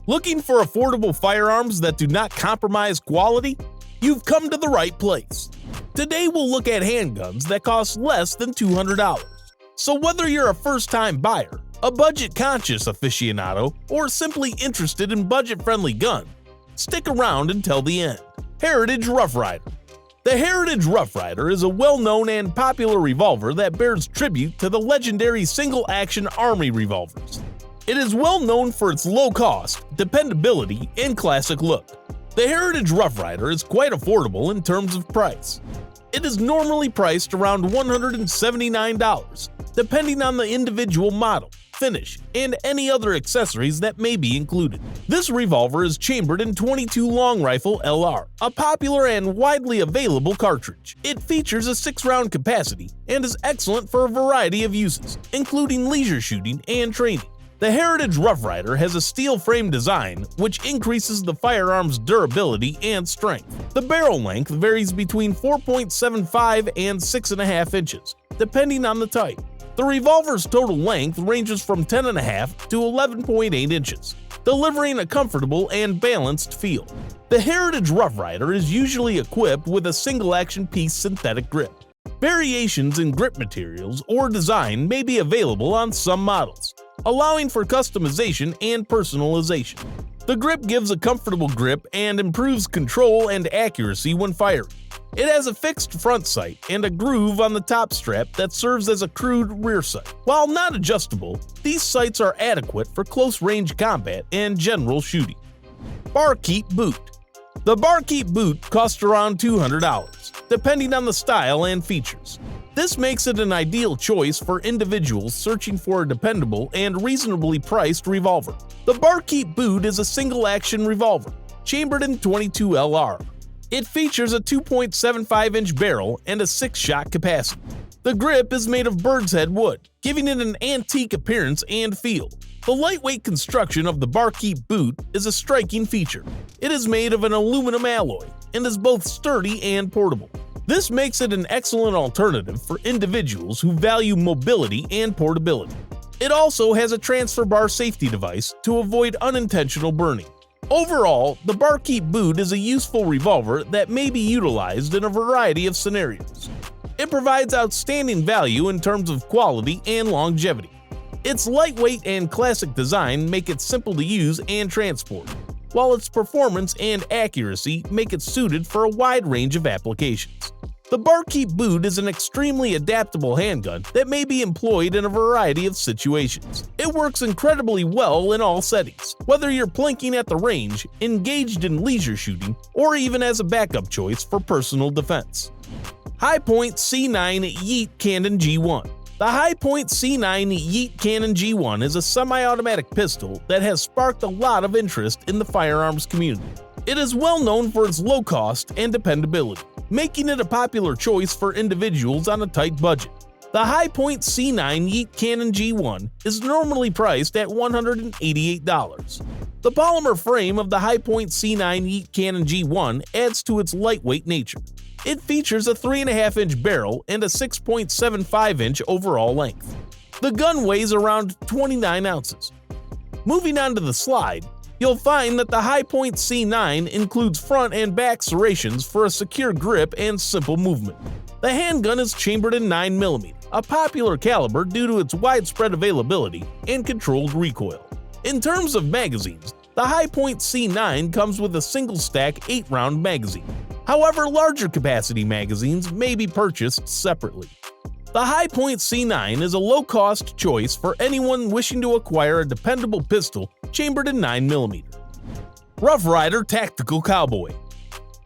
Looking for affordable firearms that do not compromise quality? You've come to the right place. Today we'll look at handguns that cost less than $200. So whether you're a first-time buyer, a budget-conscious aficionado, or simply interested in budget-friendly guns, stick around until the end. Heritage Rough Rider. The Heritage Rough Rider is a well-known and popular revolver that bears tribute to the legendary single-action Army revolvers. It is well known for its low cost, dependability, and classic look. The Heritage Rough Rider is quite affordable in terms of price. It is normally priced around $179, depending on the individual model, finish, and any other accessories that may be included. This revolver is chambered in .22 Long Rifle LR, a popular and widely available cartridge. It features a 6-round capacity and is excellent for a variety of uses, including leisure shooting and training. The Heritage Rough Rider has a steel frame design which increases the firearm's durability and strength. The barrel length varies between 4.75 and 6.5 inches, depending on the type. The revolver's total length ranges from 10.5 to 11.8 inches, delivering a comfortable and balanced feel. The Heritage Rough Rider is usually equipped with a single-action piece synthetic grip. Variations in grip materials or design may be available on some models, allowing for customization and personalization. The grip gives a comfortable grip and improves control and accuracy when firing. It has a fixed front sight and a groove on the top strap that serves as a crude rear sight. While not adjustable, these sights are adequate for close-range combat and general shooting. Barkeep Boot. The Barkeep boot costs around $200, depending on the style and features. This makes it an ideal choice for individuals searching for a dependable and reasonably priced revolver. The Barkeep boot is a single-action revolver, chambered in .22 LR. It features a 2.75-inch barrel and a 6-shot capacity. The grip is made of bird's head wood, giving it an antique appearance and feel. The lightweight construction of the Barkeep boot is a striking feature. It is made of an aluminum alloy and is both sturdy and portable. This makes it an excellent alternative for individuals who value mobility and portability. It also has a transfer bar safety device to avoid unintentional burning. Overall, the Barkeep boot is a useful revolver that may be utilized in a variety of scenarios. It provides outstanding value in terms of quality and longevity. Its lightweight and classic design make it simple to use and transport, while its performance and accuracy make it suited for a wide range of applications. The Barkeep boot is an extremely adaptable handgun that may be employed in a variety of situations. It works incredibly well in all settings, whether you're plinking at the range, engaged in leisure shooting, or even as a backup choice for personal defense. Hi-Point C9 Yeet Cannon G1. The Hi-Point C9 Yeet Cannon G1 is a semi-automatic pistol that has sparked a lot of interest in the firearms community. It is well known for its low cost and dependability, making it a popular choice for individuals on a tight budget. The Hi-Point C9 Yeet Cannon G1 is normally priced at $188. The polymer frame of the Hi-Point C9 Yeet Cannon G1 adds to its lightweight nature. It features a 3.5-inch barrel and a 6.75-inch overall length. The gun weighs around 29 ounces. Moving on to the slide, you'll find that the Hi-Point C9 includes front and back serrations for a secure grip and simple movement. The handgun is chambered in 9mm, a popular caliber due to its widespread availability and controlled recoil. In terms of magazines, the Hi-Point C9 comes with a single-stack 8-round magazine. However, larger capacity magazines may be purchased separately. The Hi-Point C9 is a low-cost choice for anyone wishing to acquire a dependable pistol chambered in 9mm. Rough Rider Tactical Cowboy.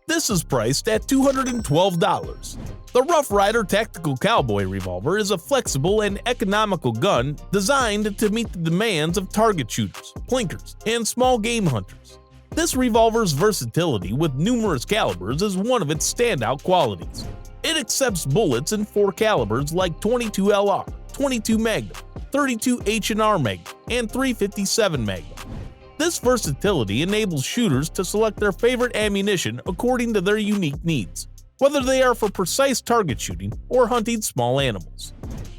This is priced at $212. The Rough Rider Tactical Cowboy revolver is a flexible and economical gun designed to meet the demands of target shooters, plinkers, and small game hunters. This revolver's versatility with numerous calibers is one of its standout qualities. It accepts bullets in 4 calibers like .22 LR, .22 Magnum, .32 H&R Magnum, and .357 Magnum. This versatility enables shooters to select their favorite ammunition according to their unique needs, whether they are for precise target shooting or hunting small animals.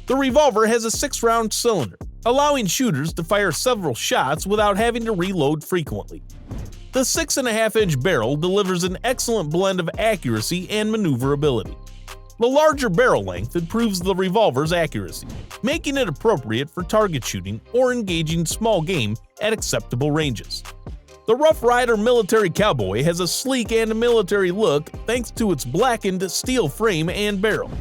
The revolver has a 6-round cylinder, allowing shooters to fire several shots without having to reload frequently. The 6.5-inch barrel delivers an excellent blend of accuracy and maneuverability. The larger barrel length improves the revolver's accuracy, making it appropriate for target shooting or engaging small game at acceptable ranges. The Rough Rider Military Cowboy has a sleek and military look thanks to its blackened steel frame and barrel.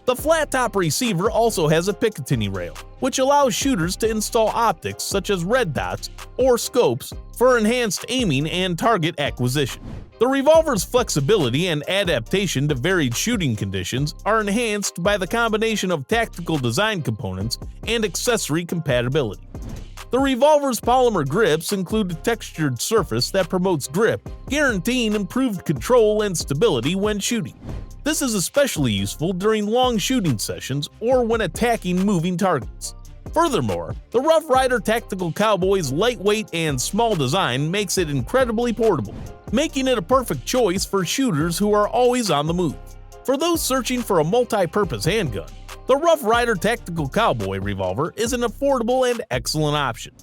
The flat-top receiver also has a Picatinny rail, which allows shooters to install optics such as red dots or scopes for enhanced aiming and target acquisition. The revolver's flexibility and adaptation to varied shooting conditions are enhanced by the combination of tactical design components and accessory compatibility. The revolver's polymer grips include a textured surface that promotes grip, guaranteeing improved control and stability when shooting. This is especially useful during long shooting sessions or when attacking moving targets. Furthermore, the Rough Rider Tactical Cowboy's lightweight and small design makes it incredibly portable, making it a perfect choice for shooters who are always on the move. For those searching for a multi-purpose handgun, the Rough Rider Tactical Cowboy revolver is an affordable and excellent option.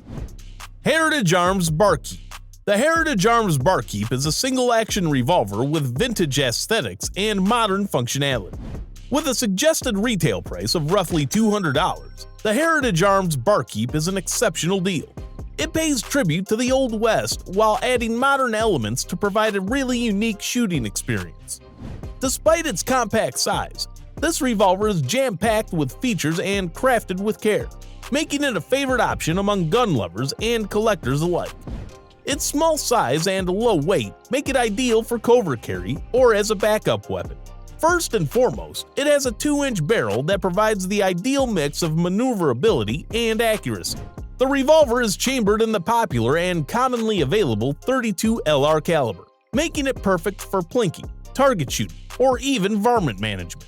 Heritage Arms Barkeep. The Heritage Arms Barkeep is a single-action revolver with vintage aesthetics and modern functionality. With a suggested retail price of roughly $200, the Heritage Arms Barkeep is an exceptional deal. It pays tribute to the Old West while adding modern elements to provide a really unique shooting experience. Despite its compact size, this revolver is jam-packed with features and crafted with care, making it a favorite option among gun lovers and collectors alike. Its small size and low weight make it ideal for covert carry or as a backup weapon. First and foremost, it has a 2-inch barrel that provides the ideal mix of maneuverability and accuracy. The revolver is chambered in the popular and commonly available .32 LR caliber, making it perfect for plinking, target shooting, or even varmint management.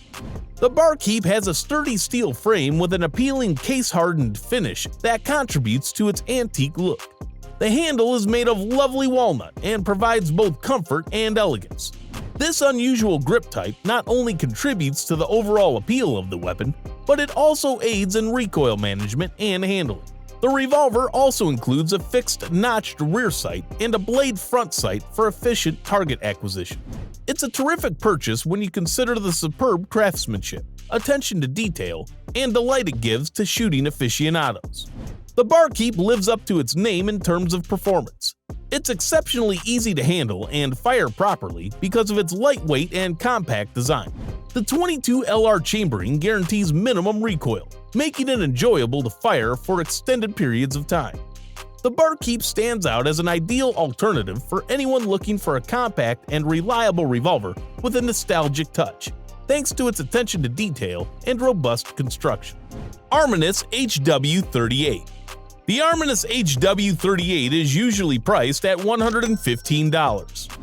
The Barkeep has a sturdy steel frame with an appealing case-hardened finish that contributes to its antique look. The handle is made of lovely walnut and provides both comfort and elegance. This unusual grip type not only contributes to the overall appeal of the weapon, but it also aids in recoil management and handling. The revolver also includes a fixed notched rear sight and a blade front sight for efficient target acquisition. It's a terrific purchase when you consider the superb craftsmanship, attention to detail, and delight it gives to shooting aficionados. The Barkeep lives up to its name in terms of performance. It's exceptionally easy to handle and fire properly because of its lightweight and compact design. The .22 LR chambering guarantees minimum recoil, making it enjoyable to fire for extended periods of time. The Barkeep stands out as an ideal alternative for anyone looking for a compact and reliable revolver with a nostalgic touch, thanks to its attention to detail and robust construction. Arminius HW38. The Arminius HW38 is usually priced at $115.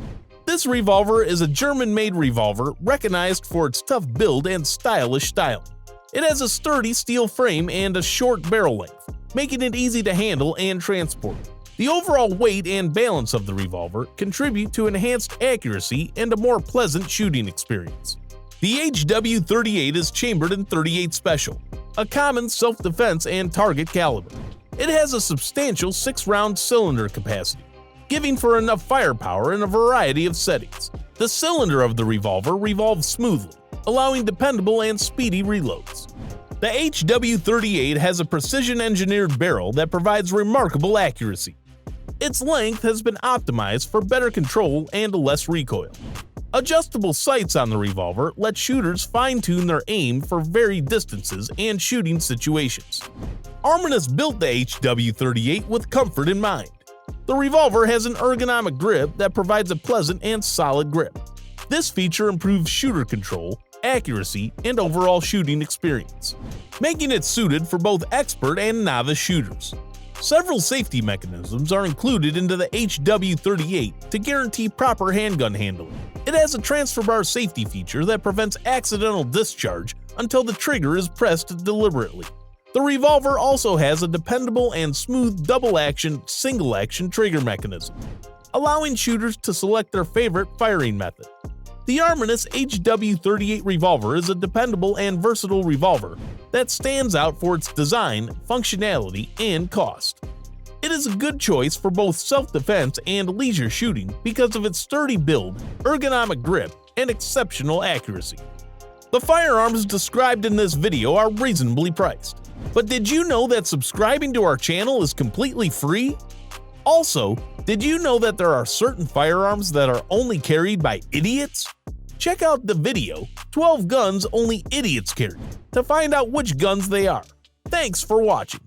This revolver is a German-made revolver recognized for its tough build and stylish styling. It has a sturdy steel frame and a short barrel length, making it easy to handle and transport. The overall weight and balance of the revolver contribute to enhanced accuracy and a more pleasant shooting experience. The HW38 is chambered in .38 Special, a common self-defense and target caliber. It has a substantial 6-round cylinder capacity, giving for enough firepower in a variety of settings. The cylinder of the revolver revolves smoothly, allowing dependable and speedy reloads. The HW38 has a precision-engineered barrel that provides remarkable accuracy. Its length has been optimized for better control and less recoil. Adjustable sights on the revolver let shooters fine-tune their aim for varied distances and shooting situations. Arminius built the HW38 with comfort in mind. The revolver has an ergonomic grip that provides a pleasant and solid grip. This feature improves shooter control, accuracy, and overall shooting experience, making it suited for both expert and novice shooters. Several safety mechanisms are included into the HW38 to guarantee proper handgun handling. It has a transfer bar safety feature that prevents accidental discharge until the trigger is pressed deliberately. The revolver also has a dependable and smooth double-action, single-action trigger mechanism, allowing shooters to select their favorite firing method. The Arminius HW38 revolver is a dependable and versatile revolver that stands out for its design, functionality, and cost. It is a good choice for both self-defense and leisure shooting because of its sturdy build, ergonomic grip, and exceptional accuracy. The firearms described in this video are reasonably priced. But did you know that subscribing to our channel is completely free? Also, did you know that there are certain firearms that are only carried by idiots? Check out the video, 12 Guns Only Idiots Carry, to find out which guns they are. Thanks for watching.